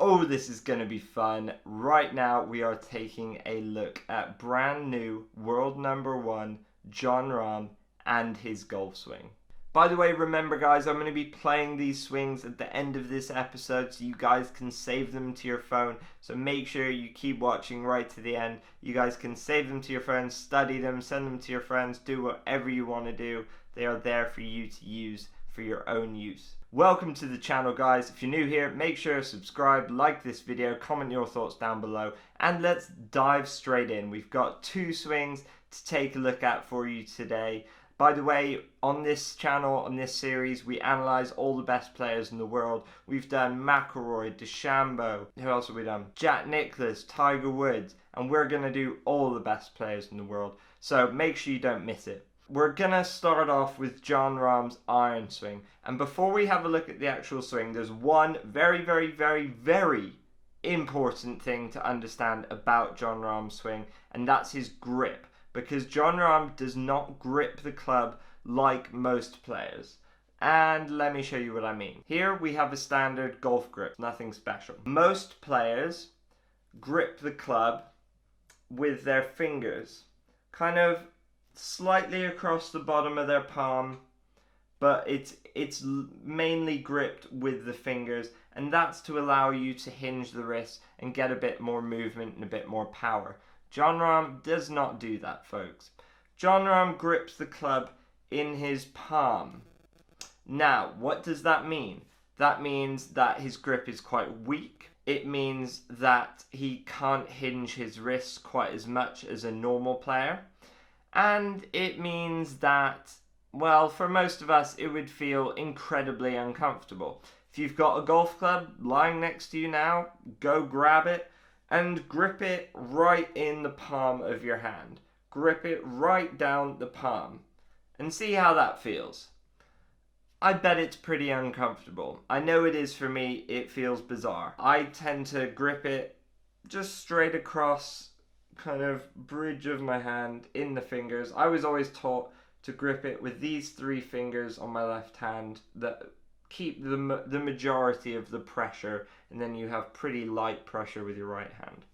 Oh, this is going to be fun. Right now, we are taking a look at brand new world number 1, Jon Rahm, and his golf swing. By the way, remember guys, I'm going to be playing these swings at the end of this episode so you guys can save them to your phone. So make sure you keep watching right to the end. You guys can save them to your phone, study them, send them to your friends, do whatever you want to do. They are there for you to use for your own use. Welcome to the channel guys. If you're new here, make sure to subscribe, like this video, comment your thoughts down below, and let's dive straight in. We've got 2 swings to take a look at for you today. By the way, on this channel, on this series, we analyse all the best players in the world. We've done McIlroy, DeChambeau, who else have we done? Jack Nicklaus, Tiger Woods, and we're going to do all the best players in the world. So make sure you don't miss it. We're going to start off with Jon Rahm's iron swing. And before we have a look at the actual swing, there's one very, very, very, very important thing to understand about Jon Rahm's swing, and that's his grip. Because Jon Rahm does not grip the club like most players. And let me show you what I mean. Here we have a standard golf grip, nothing special. Most players grip the club with their fingers, kind of slightly across the bottom of their palm, but it's mainly gripped with the fingers, and that's to allow you to hinge the wrist and get a bit more movement and a bit more power. Jon Rahm does not do that, folks. Jon Rahm grips the club in his palm. Now, what does that mean? That means that his grip is quite weak. It means that he can't hinge his wrists quite as much as a normal player. And it means that, well, for most of us, it would feel incredibly uncomfortable. If you've got a golf club lying next to you now, go grab it and grip it right in the palm of your hand. Grip it right down the palm and see how that feels. I bet it's pretty uncomfortable. I know it is for me. It feels bizarre. I tend to grip it just straight across, kind of bridge of my hand in the fingers. I was always taught to grip it with these 3 fingers on my left hand that keep the majority of the pressure, and then you have pretty light pressure with your right hand.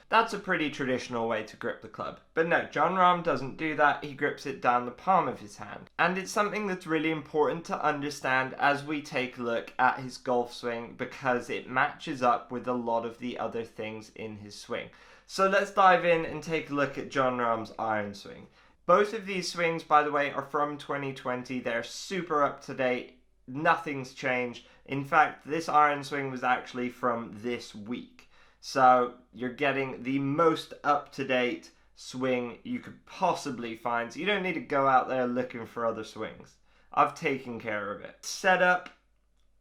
That's a pretty traditional way to grip the club. But no, Jon Rahm doesn't do that. He grips it down the palm of his hand. And it's something that's really important to understand as we take a look at his golf swing, because it matches up with a lot of the other things in his swing. So let's dive in and take a look at Jon Rahm's iron swing. Both of these swings, by the way, are from 2020. They're super up to date. Nothing's changed. In fact, this iron swing was actually from this week. So you're getting the most up-to-date swing you could possibly find. So you don't need to go out there looking for other swings. I've taken care of it. Setup.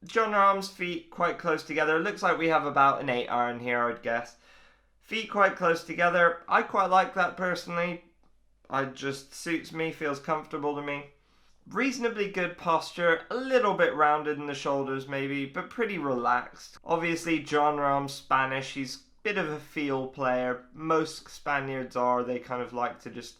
Jon Rahm's feet quite close together. It looks like we have about an 8 iron here, I'd guess. Feet quite close together. I quite like that personally. It just suits me, feels comfortable to me. Reasonably good posture, a little bit rounded in the shoulders maybe, but pretty relaxed. Obviously Jon Rahm's Spanish, he's a bit of a feel player. Most Spaniards are, they kind of like to just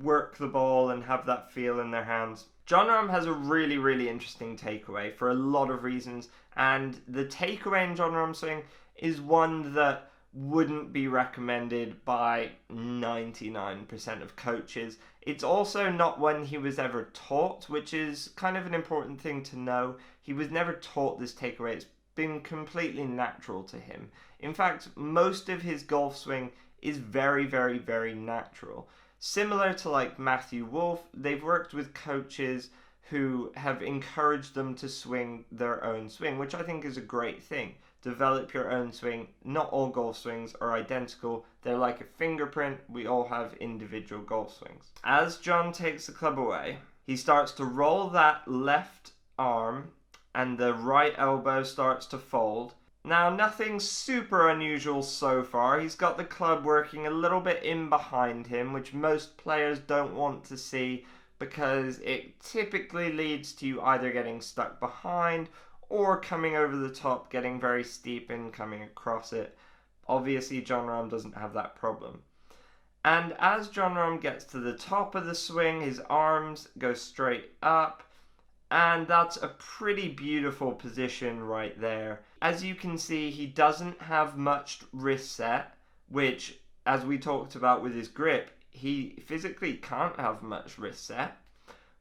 work the ball and have that feel in their hands. Jon Rahm has a really, really interesting takeaway for a lot of reasons, and the takeaway in Jon Rahm's swing is one that wouldn't be recommended by 99% of coaches. It's also not one he was ever taught, which is kind of an important thing to know. He was never taught this takeaway. It's been completely natural to him. In fact, most of his golf swing is very, very, very natural. Similar to like Matthew Wolff, they've worked with coaches who have encouraged them to swing their own swing, which I think is a great thing. Develop your own swing. Not all golf swings are identical. They're like a fingerprint. We all have individual golf swings. As Jon takes the club away, he starts to roll that left arm and the right elbow starts to fold. Now, nothing super unusual so far. He's got the club working a little bit in behind him, which most players don't want to see because it typically leads to you either getting stuck behind or coming over the top, getting very steep and coming across it. Obviously, Jon Rahm doesn't have that problem. And as Jon Rahm gets to the top of the swing, his arms go straight up. And that's a pretty beautiful position right there. As you can see, he doesn't have much wrist set, which, as we talked about with his grip, he physically can't have much wrist set.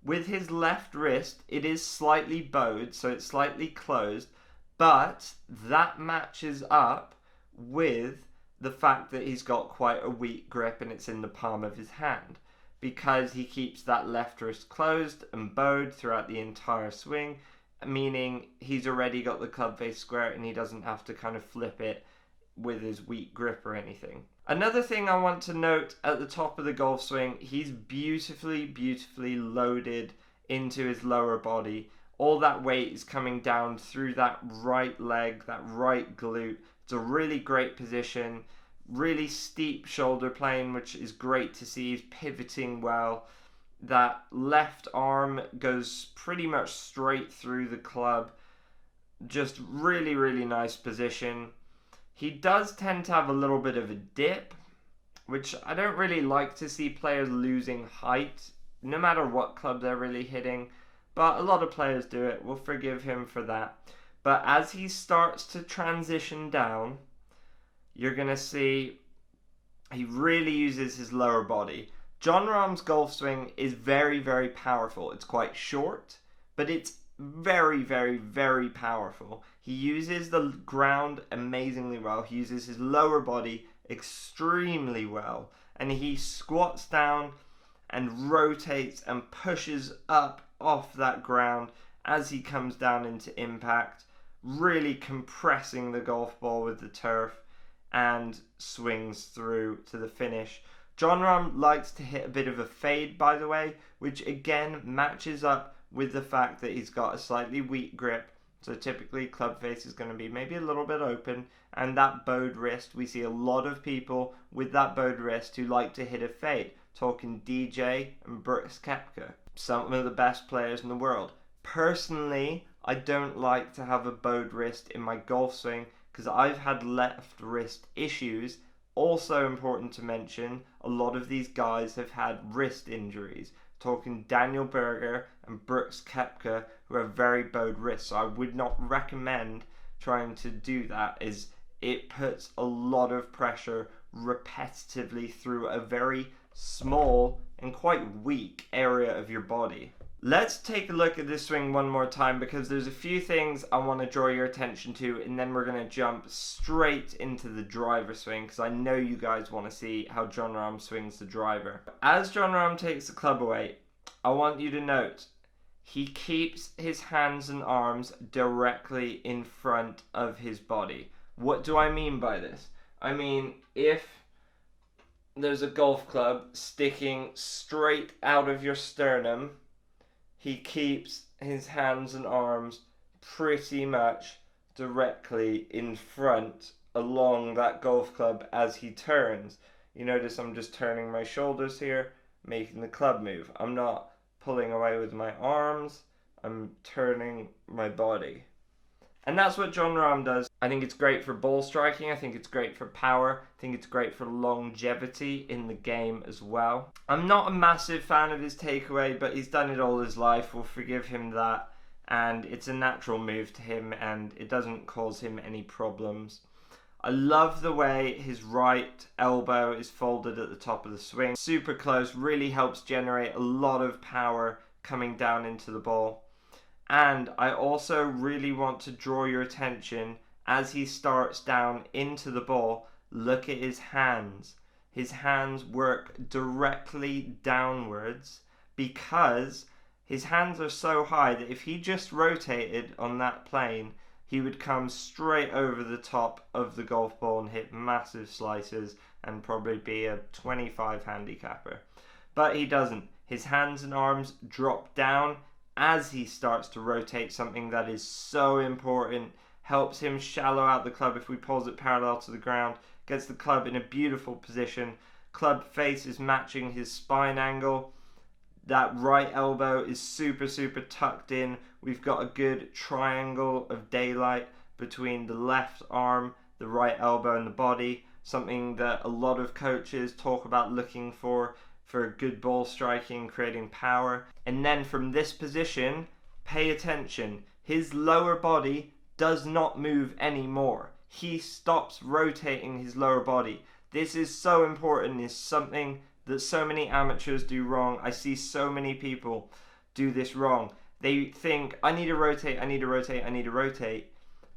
With his left wrist, it is slightly bowed, so it's slightly closed, but that matches up with the fact that he's got quite a weak grip and it's in the palm of his hand, because he keeps that left wrist closed and bowed throughout the entire swing, meaning he's already got the club face square and he doesn't have to kind of flip it with his weak grip or anything. Another thing I want to note at the top of the golf swing, he's beautifully loaded into his lower body. All that weight is coming down through that right leg, that right glute. It's a really great position, really steep shoulder plane, which is great to see. He's pivoting well. That left arm goes pretty much straight through the club. Just really nice position. He does tend to have a little bit of a dip, which I don't really like to see players losing height, no matter what club they're really hitting. But a lot of players do it. We'll forgive him for that. But as he starts to transition down, you're going to see he really uses his lower body. Jon Rahm's golf swing is very powerful. It's quite short, but it's very powerful. He uses the ground amazingly well. He uses his lower body extremely well. And he squats down and rotates and pushes up off that ground as he comes down into impact, really compressing the golf ball with the turf, and swings through to the finish. Jon Rahm likes to hit a bit of a fade, by the way, which again matches up with the fact that he's got a slightly weak grip. So typically club face is going to be maybe a little bit open, and that bowed wrist, we see a lot of people with that bowed wrist who like to hit a fade. Talking DJ and Brooks Koepka, some of the best players in the world. Personally, I don't like to have a bowed wrist in my golf swing because I've had left wrist issues. Also important to mention, a lot of these guys have had wrist injuries. Talking Daniel Berger and Brooks Koepka, who have very bowed wrists. So I would not recommend trying to do that, as it puts a lot of pressure repetitively through a very small and quite weak area of your body. Let's take a look at this swing one more time, because there's a few things I want to draw your attention to, and then we're going to jump straight into the driver swing, because I know you guys want to see how Jon Rahm swings the driver. As Jon Rahm takes the club away, I want you to note he keeps his hands and arms directly in front of his body. What do I mean by this? I mean, if there's a golf club sticking straight out of your sternum, he keeps his hands and arms pretty much directly in front along that golf club as he turns. You notice I'm just turning my shoulders here, making the club move. I'm not pulling away with my arms, I'm turning my body. And that's what Jon Rahm does. I think it's great for ball striking. I think it's great for power. I think it's great for longevity in the game as well. I'm not a massive fan of his takeaway, but he's done it all his life. We'll forgive him that. And it's a natural move to him, and it doesn't cause him any problems. I love the way his right elbow is folded at the top of the swing. Super close, really helps generate a lot of power coming down into the ball. And I also really want to draw your attention as he starts down into the ball. Look at his hands. His hands work directly downwards because his hands are so high that if he just rotated on that plane, he would come straight over the top of the golf ball and hit massive slices and probably be a 25 handicapper. But he doesn't. His hands and arms drop down as he starts to rotate, something that is so important. Helps him shallow out the club if we pulls it parallel to the ground. Gets the club in a beautiful position. Club face is matching his spine angle. That right elbow is super tucked in. We've got a good triangle of daylight between the left arm, the right elbow and the body. Something that a lot of coaches talk about looking for good ball striking, creating power. And then from this position, pay attention. His lower body does not move anymore. He stops rotating his lower body. This is so important. It's something that so many amateurs do wrong. I see so many people do this wrong. They think, I need to rotate, I need to rotate, I need to rotate.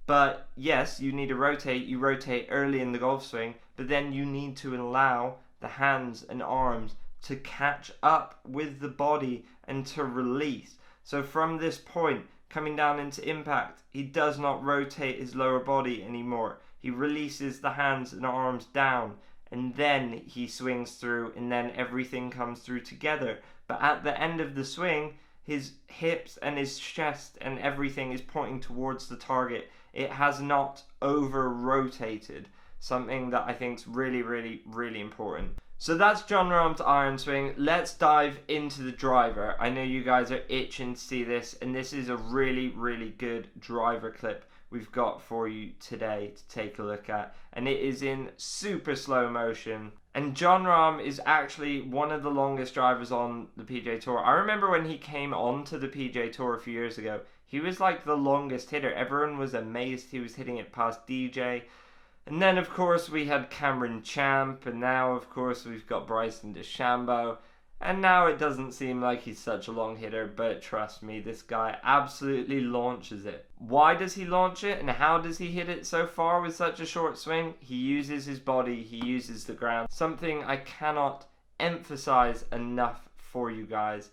But yes, you need to rotate. You rotate early in the golf swing, but then you need to allow the hands and arms to catch up with the body and to release. So from this point, coming down into impact, he does not rotate his lower body anymore. He releases the hands and arms down, and then he swings through, and then everything comes through together. But at the end of the swing, his hips and his chest and everything is pointing towards the target. It has not over-rotated, something that I think is really, really, really important. So that's Jon Rahm's iron swing. Let's dive into the driver. I know you guys are itching to see this, and this is a really, really good driver clip we've got for you today to take a look at, and it is in super slow motion. And Jon Rahm is actually one of the longest drivers on the PGA Tour. I remember when he came onto the PGA Tour a few years ago, he was like the longest hitter. Everyone was amazed he was hitting it past DJ. And then, of course, we had Cameron Champ, and now, of course, we've got Bryson DeChambeau. And now it doesn't seem like he's such a long hitter, but trust me, this guy absolutely launches it. Why does he launch it, and how does he hit it so far with such a short swing? He uses his body, he uses the ground. Something I cannot emphasize enough for you guys.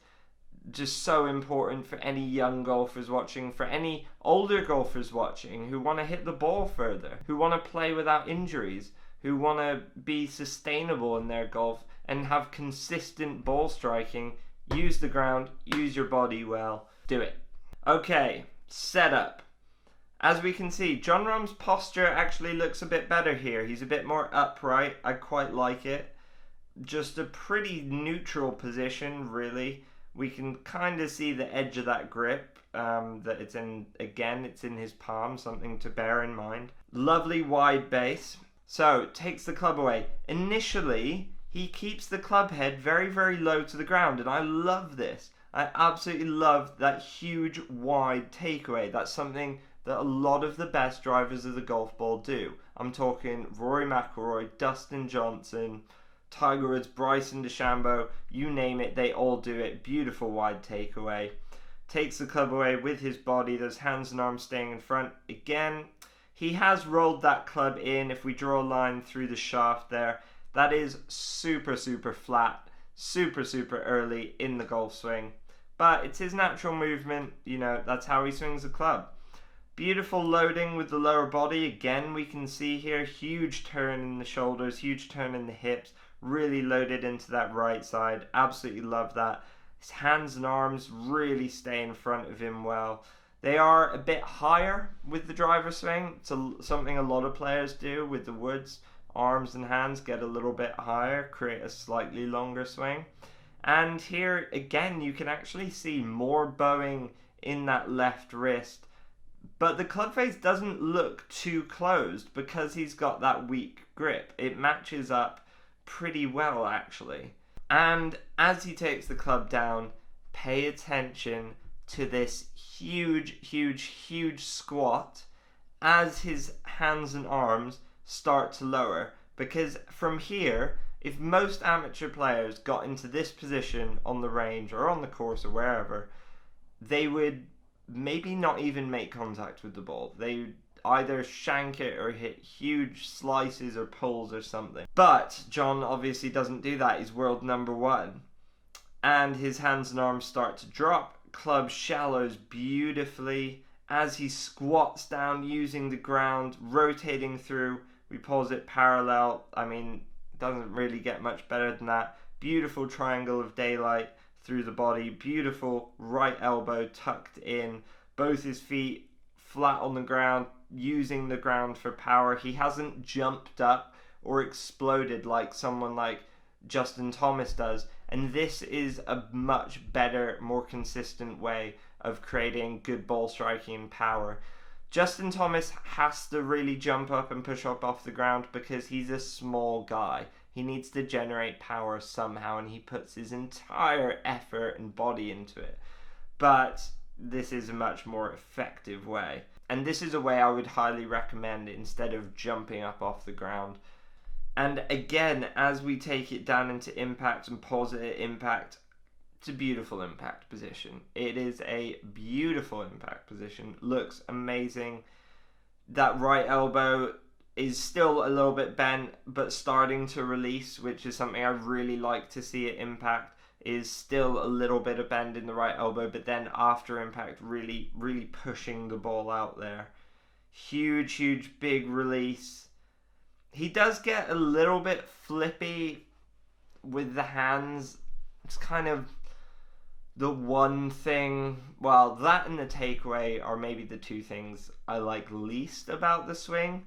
Just so important for any young golfers watching, for any older golfers watching who want to hit the ball further, who want to play without injuries, who want to be sustainable in their golf and have consistent ball striking. Use the ground, use your body well, do it. Okay, setup. As we can see, Jon Rahm's posture actually looks a bit better here. He's a bit more upright. I quite like it. Just a pretty neutral position, really. We can kind of see the edge of that grip that it's in. Again, it's in his palm, something to bear in mind. Lovely wide base. So, takes the club away. Initially, he keeps the club head very, very low to the ground, and I love this. I absolutely love that huge wide takeaway. That's something that a lot of the best drivers of the golf ball do. I'm talking Rory McIlroy, Dustin Johnson, Tiger Woods, Bryson DeChambeau, you name it, they all do it. Beautiful wide takeaway. Takes the club away with his body, those hands and arms staying in front. Again, he has rolled that club in. If we draw a line through the shaft there, that is super, super flat, super, super early in the golf swing. But it's his natural movement, you know, that's how he swings the club. Beautiful loading with the lower body. Again, we can see here, huge turn in the shoulders, huge turn in the hips, really loaded into that right side. Absolutely love that. His hands and arms really stay in front of him well. They are a bit higher with the driver swing. It's something a lot of players do with the Woods. Arms and hands get a little bit higher, create a slightly longer swing. And here, again, you can actually see more bowing in that left wrist. But the club face doesn't look too closed because he's got that weak grip. It matches up pretty well, actually. And as he takes the club down, pay attention to this huge, huge, huge squat as his hands and arms start to lower. Because from here, if most amateur players got into this position on the range or on the course or wherever, they would maybe not even make contact with the ball. They would either shank it or hit huge slices or pulls or something. But Jon obviously doesn't do that. He's world number one. And his hands and arms start to drop. Club shallows beautifully as he squats down using the ground, rotating through. We pause it parallel. I mean, doesn't really get much better than that. Beautiful triangle of daylight through the body. Beautiful right elbow tucked in. Both his feet flat on the ground, using the ground for power. He hasn't jumped up or exploded like someone like Justin Thomas does. And this is a much better, more consistent way of creating good ball striking and power. Justin Thomas has to really jump up and push up off the ground because he's a small guy. He needs to generate power somehow, and he puts his entire effort and body into it. But this is a much more effective way. And this is a way I would highly recommend instead of jumping up off the ground. And again, as we take it down into impact and positive impact, it's a beautiful impact position. It is a beautiful impact position. Looks amazing. That right elbow is still a little bit bent, but starting to release, which is something I really like to see at impact. Is still a little bit of bend in the right elbow, but then after impact, really pushing the ball out there. Huge, big release. He does get a little bit flippy with the hands. It's kind of the one thing, well, that and the takeaway are maybe the two things I like least about the swing.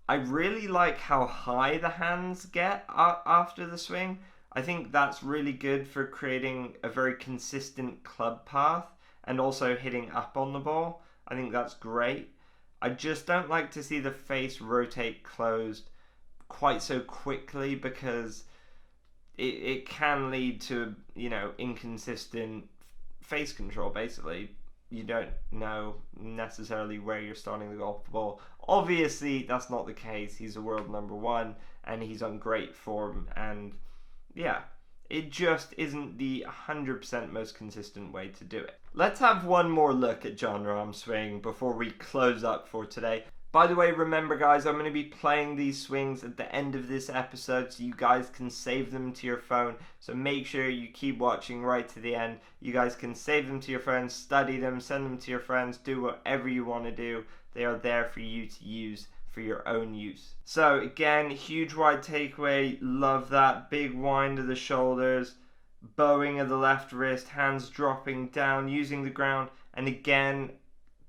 I really like how high the hands get after the swing. I think that's really good for creating a very consistent club path and also hitting up on the ball. I think that's great. I just don't like to see the face rotate closed quite so quickly, because it can lead to, inconsistent face control, basically. You don't know necessarily where you're starting the golf ball. Obviously, that's not the case. He's a world number one and he's on great form, and yeah, it just isn't the 100% most consistent way to do it. Let's have one more look at Jon Rahm's swing before we close up for today. By the way, remember guys, I'm going to be playing these swings at the end of this episode so you guys can save them to your phone. So make sure you keep watching right to the end. You guys can save them to your phone, study them, send them to your friends, do whatever you want to do. They are there for you to use for your own use. So again, huge wide takeaway, love that. Big wind of the shoulders, bowing of the left wrist, hands dropping down, using the ground. And again,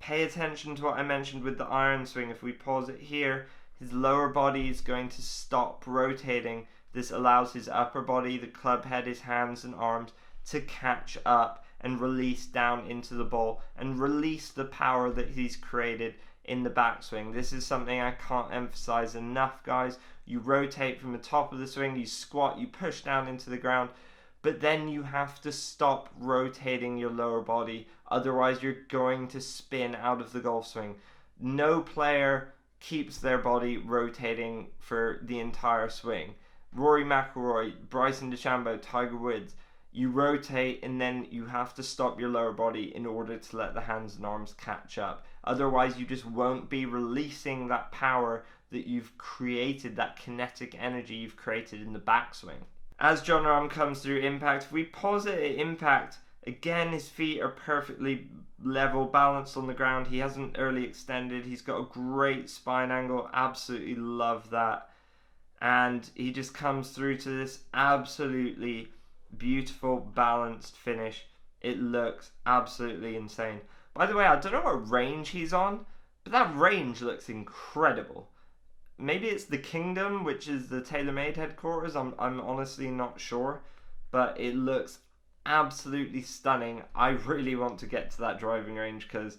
pay attention to what I mentioned with the iron swing. If we pause it here, his lower body is going to stop rotating. This allows his upper body, the club head, his hands and arms, to catch up and release down into the ball and release the power that he's created in the backswing. This is something I can't emphasize enough, guys. You rotate from the top of the swing, you squat, you push down into the ground, but then you have to stop rotating your lower body, otherwise you're going to spin out of the golf swing. No player keeps their body rotating for the entire swing. Rory McIlroy, Bryson DeChambeau, Tiger Woods, you rotate and then you have to stop your lower body in order to let the hands and arms catch up. Otherwise you just won't be releasing that power that you've created, that kinetic energy you've created in the backswing. As Jon Rahm comes through impact, if we pause it at impact, again his feet are perfectly level, balanced on the ground. He hasn't early extended. He's got a great spine angle. Absolutely love that. And he just comes through to this absolutely beautiful balanced finish. It looks absolutely insane. By the way, I don't know what range he's on, but that range looks incredible. Maybe it's the Kingdom, which is the TaylorMade headquarters. I'm honestly not sure, but it looks absolutely stunning. I really want to get to that driving range because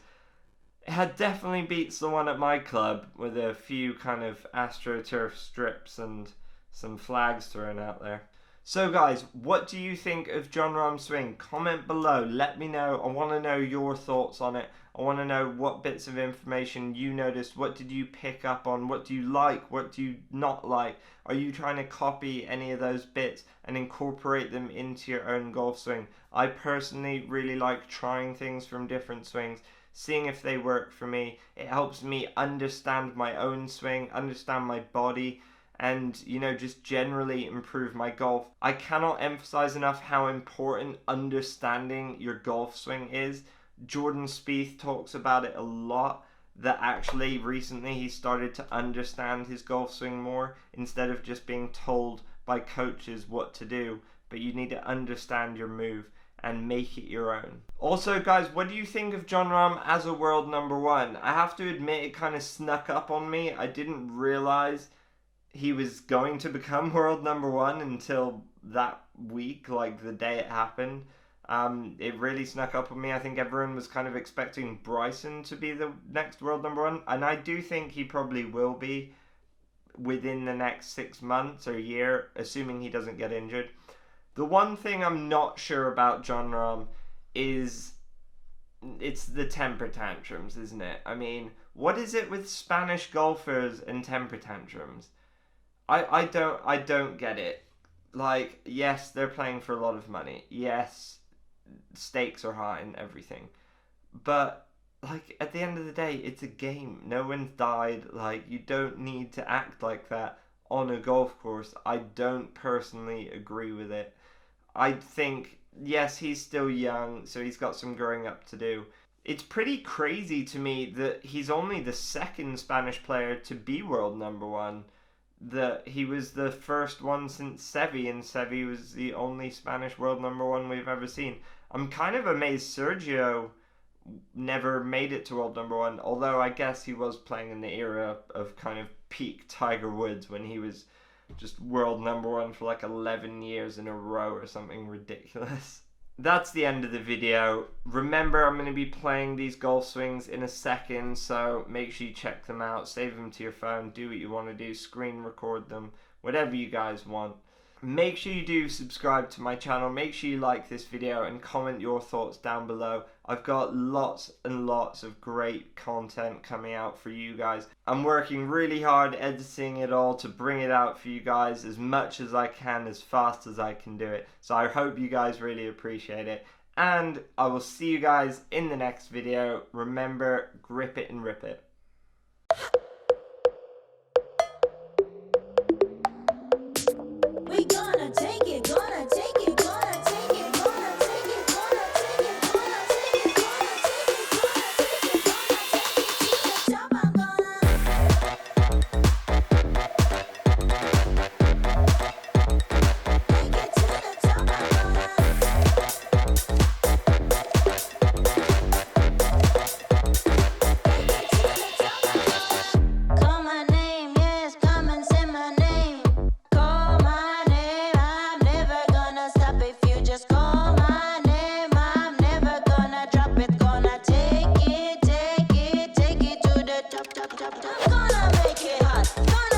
it definitely beats the one at my club with a few kind of AstroTurf strips and some flags thrown out there. So guys, what do you think of Jon Rahm's swing? Comment below, let me know. I want to know your thoughts on it. I want to know what bits of information you noticed. What did you pick up on? What do you like? What do you not like? Are you trying to copy any of those bits and incorporate them into your own golf swing? I personally really like trying things from different swings, seeing if they work for me. It helps me understand my own swing, understand my body, and just generally improve my golf. I cannot emphasize enough how important understanding your golf swing is. Jordan Spieth talks about it a lot, that actually recently he started to understand his golf swing more instead of just being told by coaches what to do. But you need to understand your move and make it your own. Also guys, what do you think of Jon Rahm as a world number one? I have to admit it kind of snuck up on me. I didn't realize he was going to become world number one until that week, like the day it happened. It really snuck up on me. I think everyone was kind of expecting Bryson to be the next world number one, and I do think he probably will be within the next 6 months or a year, assuming he doesn't get injured. The one thing I'm not sure about Jon Rahm is it's the temper tantrums, isn't it? I mean, what is it with Spanish golfers and temper tantrums? I don't get it. Like, yes, they're playing for a lot of money. Yes, stakes are high and everything. But like at the end of the day, it's a game. No one's died. Like, you don't need to act like that on a golf course. I don't personally agree with it. I think, yes, he's still young, so he's got some growing up to do. It's pretty crazy to me that he's only the second Spanish player to be world number one. That he was the first one since Seve, and Seve was the only Spanish world number one we've ever seen. I'm kind of amazed Sergio never made it to world number one, although I guess he was playing in the era of kind of peak Tiger Woods when he was just world number one for like 11 years in a row or something ridiculous. That's the end of the video. Remember, I'm going to be playing these golf swings in a second, so make sure you check them out, save them to your phone, do what you want to do, screen record them, whatever you guys want. Make sure you do subscribe to my channel, make sure you like this video and comment your thoughts down below. I've got lots and lots of great content coming out for you guys. I'm working really hard editing it all to bring it out for you guys as much as I can, as fast as I can do it. So I hope you guys really appreciate it. And I will see you guys in the next video. Remember, grip it and rip it. We gonna take it, gonna take it, gonna take it, gonna take it, gonna take it, gonna take it, gonna take it, gonna take it, gonna take it to the top. I'm gonna take it to the top. I'm gonna take it to the top. Call my name, yes, come and say my name. Call my name, I'm never gonna stop if you just call my name. I'm never gonna drop it, gonna take it to the top, top, top, top. Gonna make it hot, gonna